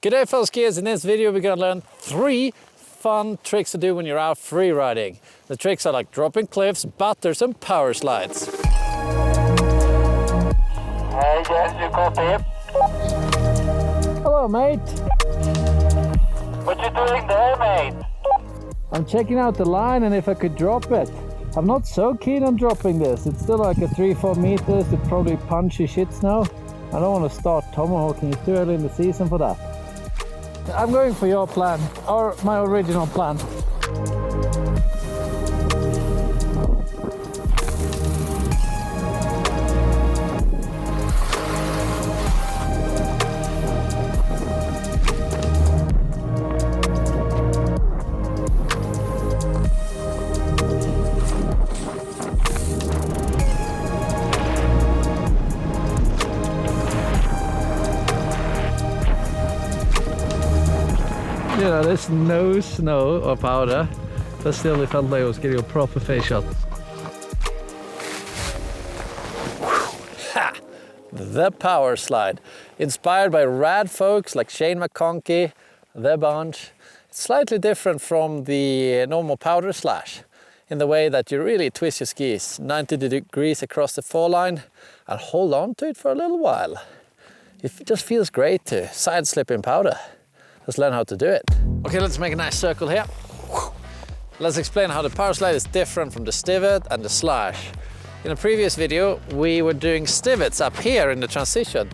G'day fellow skiers, in this video we're going to learn 3 fun tricks to do when you're out free riding. The tricks are like dropping cliffs, butters and power slides. Hey guys, you copy? Hello mate. What you doing there, mate? I'm checking out the line and if I could drop it. I'm not so keen on dropping this. It's still like a 3-4 meters. It's probably punchy shits now. I don't want to start tomahawking. It's too early in the season for that. I'm going for your plan, or my original plan. You know, there's no snow or powder, but still it felt like I was getting a proper face shot. Ha! The power slide. Inspired by rad folks like Shane McConkey, The Bunch. It's slightly different from the normal powder slash in the way that you really twist your skis 90 degrees across the fall line and hold on to it for a little while. It just feels great to side slip in powder. Let's learn how to do it. Okay, let's make a nice circle here. Let's explain how the power slide is different from the stivet and the slash. In a previous video, we were doing stivets up here in the transition.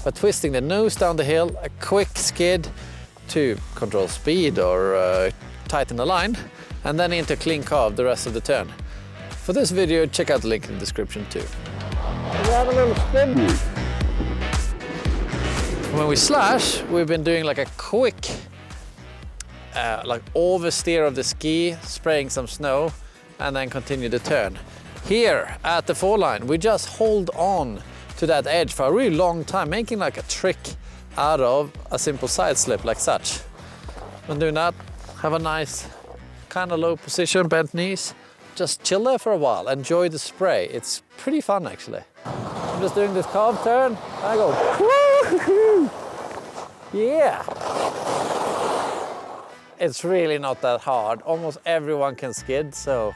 But twisting the nose down the hill, a quick skid to control speed or tighten the line, and then into clean carve the rest of the turn. For this video, check out the link in the description too. We have a little spin. When we slash, we've been doing like a quick like oversteer of the ski, spraying some snow, and then continue the turn. Here at the fall line, we just hold on to that edge for a really long time, making like a trick out of a simple side slip like such. When doing that, have a nice kind of low position, bent knees. Just chill there for a while, enjoy the spray. It's pretty fun actually. I'm just doing this carve turn, and I go, woo-hoo! Yeah! It's really not that hard. Almost everyone can skid, so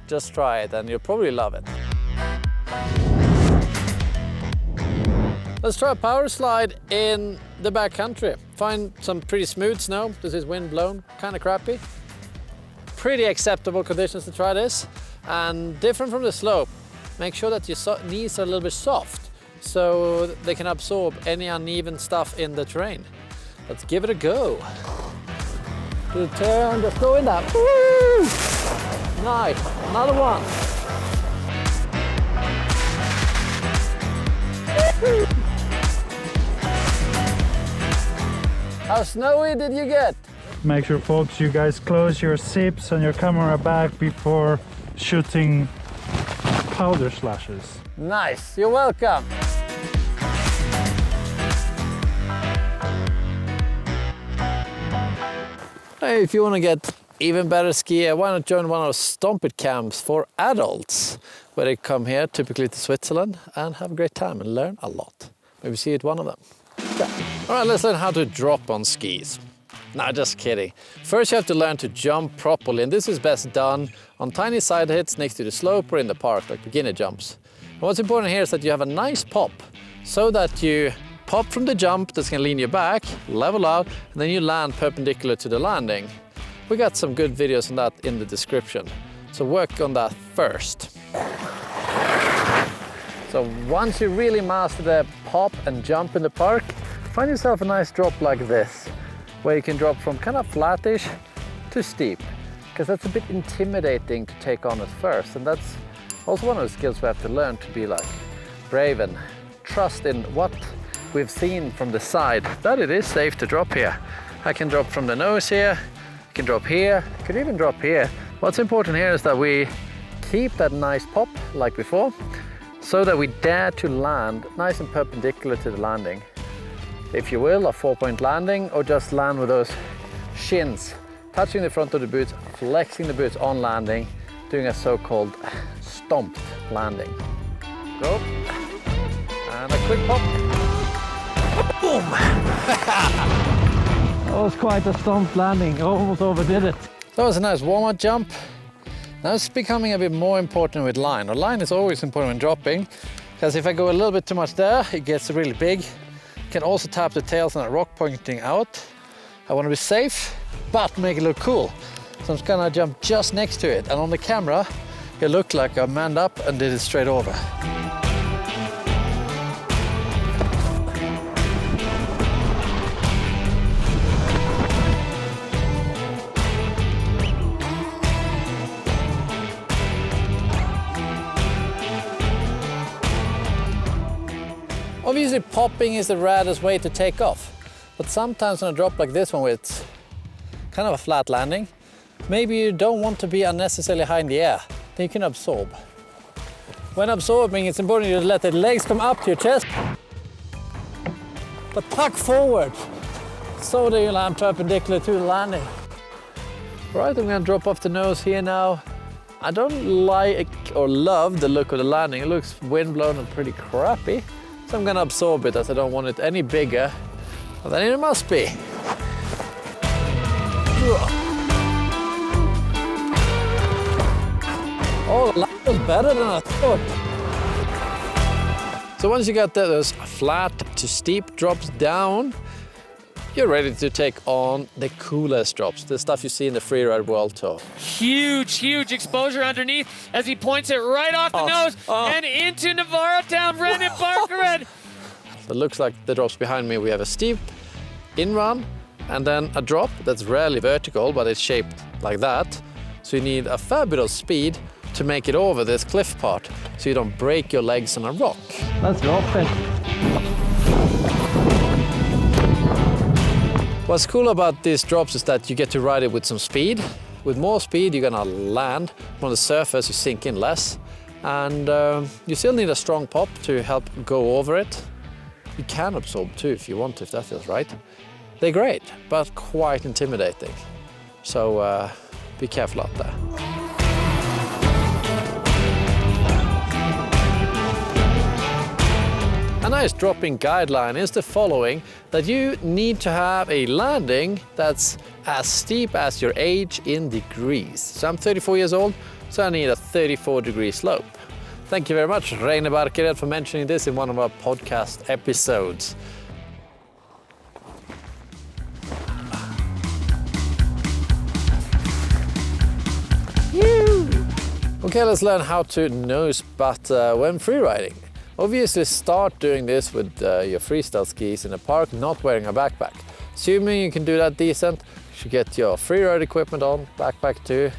just try it and you'll probably love it. Let's try a power slide in the backcountry. Find some pretty smooth snow. This is wind blown, kind of crappy. Pretty acceptable conditions to try this, and different from the slope. Make sure that your knees are a little bit soft so they can absorb any uneven stuff in the terrain. Let's give it a go. Do the turn, just go in that. Woo! Nice, another one. How snowy did you get? Make sure, folks, you guys close your zips on your camera bag before shooting powder slashes. Nice, you're welcome. Hey, if you want to get even better skier, why not join one of those Stomp It camps for adults, where they come here, typically to Switzerland, and have a great time and learn a lot. Maybe see it one of them. Yeah. All right, let's learn how to drop on skis. No, just kidding. First you have to learn to jump properly, and this is best done on tiny side hits next to the slope or in the park, like beginner jumps. And what's important here is that you have a nice pop, so that you pop from the jump that's gonna lean you back, level out, and then you land perpendicular to the landing. We got some good videos on that in the description, so work on that first. So once you really master the pop and jump in the park, find yourself a nice drop like this, where you can drop from kind of flattish to steep, because that's a bit intimidating to take on at first, and that's also one of the skills we have to learn, to be like brave and trust in what we've seen from the side, that it is safe to drop here. I can drop from the nose here, I can drop here, I can even drop here. What's important here is that we keep that nice pop like before, so that we dare to land nice and perpendicular to the landing. If you will, a 4-point landing, or just land with those shins touching the front of the boots, flexing the boots on landing, doing a so-called stomped landing. Go. And a quick pop. That was quite a stomp landing, almost overdid it. That was a nice warm-up jump. Now it's becoming a bit more important with line. Or line is always important when dropping, because if I go a little bit too much there, it gets really big. You can also tap the tails on a rock pointing out. I want to be safe, but make it look cool. So I'm just gonna jump just next to it. And on the camera, it looked like I manned up and did it straight over. Obviously popping is the raddest way to take off, but sometimes on a drop like this one where it's kind of a flat landing, maybe you don't want to be unnecessarily high in the air, then you can absorb. When absorbing, it's important you let the legs come up to your chest, but tuck forward, so that you land perpendicular to the landing. Right, I'm gonna drop off the nose here now. I don't like or love the look of the landing. It looks windblown and pretty crappy. So I'm gonna absorb it as I don't want it any bigger than it must be. Oh, that was better than I thought. So once you got those flat to steep drops down, you're ready to take on the coolest drops, the stuff you see in the Freeride World Tour. Huge, huge exposure underneath as he points it right off the nose and into Navarro Town, Brendan Parker. It looks like the drops behind me. We have a steep in-run and then a drop that's rarely vertical, but it's shaped like that. So you need a fabulous speed to make it over this cliff part so you don't break your legs on a rock. Let's drop it. What's cool about these drops is that you get to ride it with some speed. With more speed, you're gonna land on the surface, you sink in less, and you still need a strong pop to help go over it. You can absorb too if you want to, if that feels right. They're great, but quite intimidating. So be careful out there. A nice dropping guideline is the following, that you need to have a landing that's as steep as your age in degrees. So I'm 34 years old, so I need a 34-degree slope. Thank you very much, Reine Barkered, for mentioning this in one of our podcast episodes. Okay, let's learn how to nose butter when freeriding. Obviously start doing this with your freestyle skis in the park, not wearing a backpack. Assuming you can do that decent, you should get your freeride equipment on, backpack too,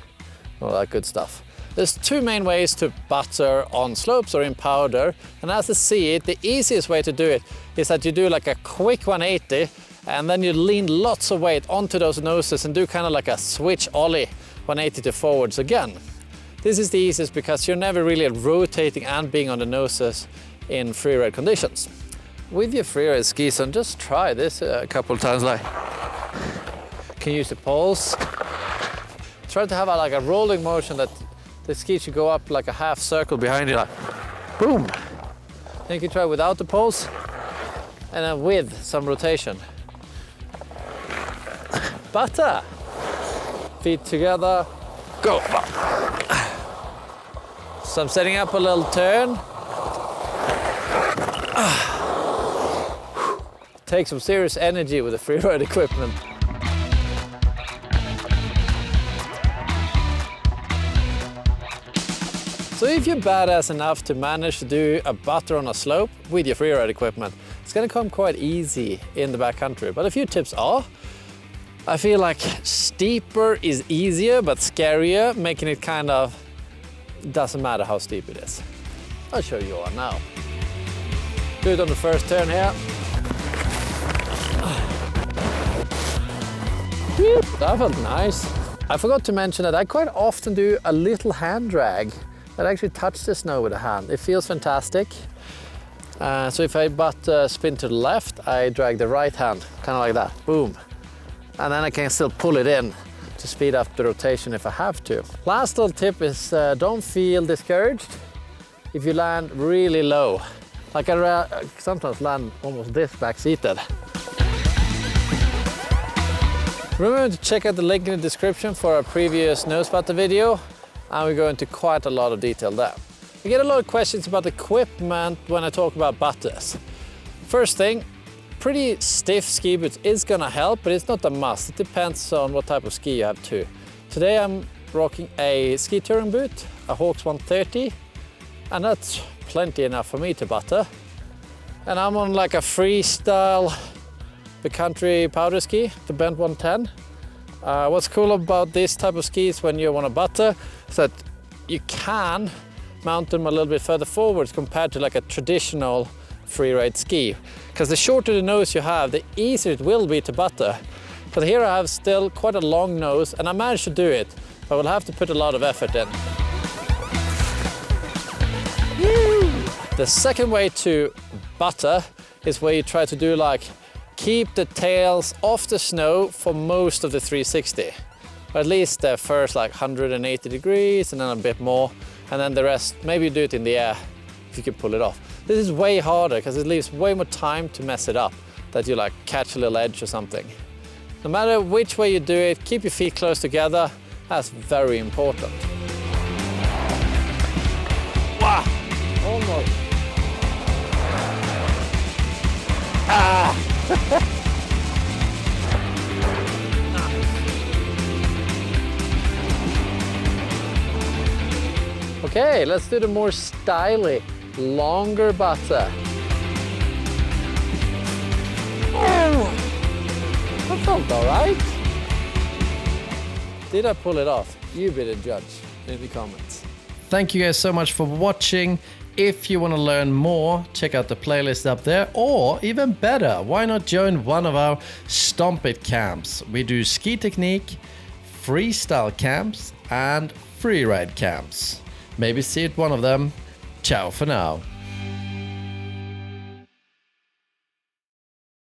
all that good stuff. There's two main ways to butter on slopes or in powder, and as I see it, the easiest way to do it is that you do like a quick 180 and then you lean lots of weight onto those noses and do kind of like a switch ollie 180 to forwards again. This is the easiest because you're never really rotating and being on the noses in freeride conditions. With your freeride skis, and just try this a couple of times, like, you can use the poles. Try to have like a rolling motion that the ski should go up like a half circle behind you, like boom. Then you can try without the poles and then with some rotation. Butter. Feet together, go. So I'm setting up a little turn. Take some serious energy with the freeride equipment. So if you're badass enough to manage to do a butter on a slope with your freeride equipment, it's gonna come quite easy in the backcountry. But a few tips are, I feel like steeper is easier but scarier, making it kind of, doesn't matter how steep it is. I'll show you one now. Do it on the first turn here. That felt nice. I forgot to mention that I quite often do a little hand drag that actually touch the snow with a hand. It feels fantastic. So if I spin to the left, I drag the right hand, kind of like that, boom. And then I can still pull it in to speed up the rotation if I have to. Last little tip is don't feel discouraged if you land really low. Like I sometimes land almost this back-seated. Remember to check out the link in the description for our previous nose butter video, and we go into quite a lot of detail there. We get a lot of questions about equipment when I talk about butters. First thing, pretty stiff ski boots is gonna help, but it's not a must. It depends on what type of ski you have too. Today I'm rocking a ski touring boot, a Hawks 130, and that's plenty enough for me to butter. And I'm on like a Freestyle, the country powder ski, the bent 110. What's cool about this type of skis when you want to butter is that you can mount them a little bit further forwards compared to like a traditional freeride ski. Because the shorter the nose you have, the easier it will be to butter. But here I have still quite a long nose, and I managed to do it, but I will have to put a lot of effort in. The second way to butter is where you try to do like keep the tails off the snow for most of the 360. Or at least the first like 180 degrees and then a bit more, and then the rest, maybe you do it in the air if you can pull it off. This is way harder because it leaves way more time to mess it up, that you like catch a little edge or something. No matter which way you do it, keep your feet close together. That's very important. Wow! Almost. Ah! Okay, let's do the more stylish, longer butter. Oh! That felt all right. Did I pull it off? You be the judge in the comments. Thank you guys so much for watching. If you want to learn more, check out the playlist up there, or even better, why not join one of our Stomp It camps? We do ski technique, freestyle camps, and freeride camps. Maybe see at one of them. Ciao for now.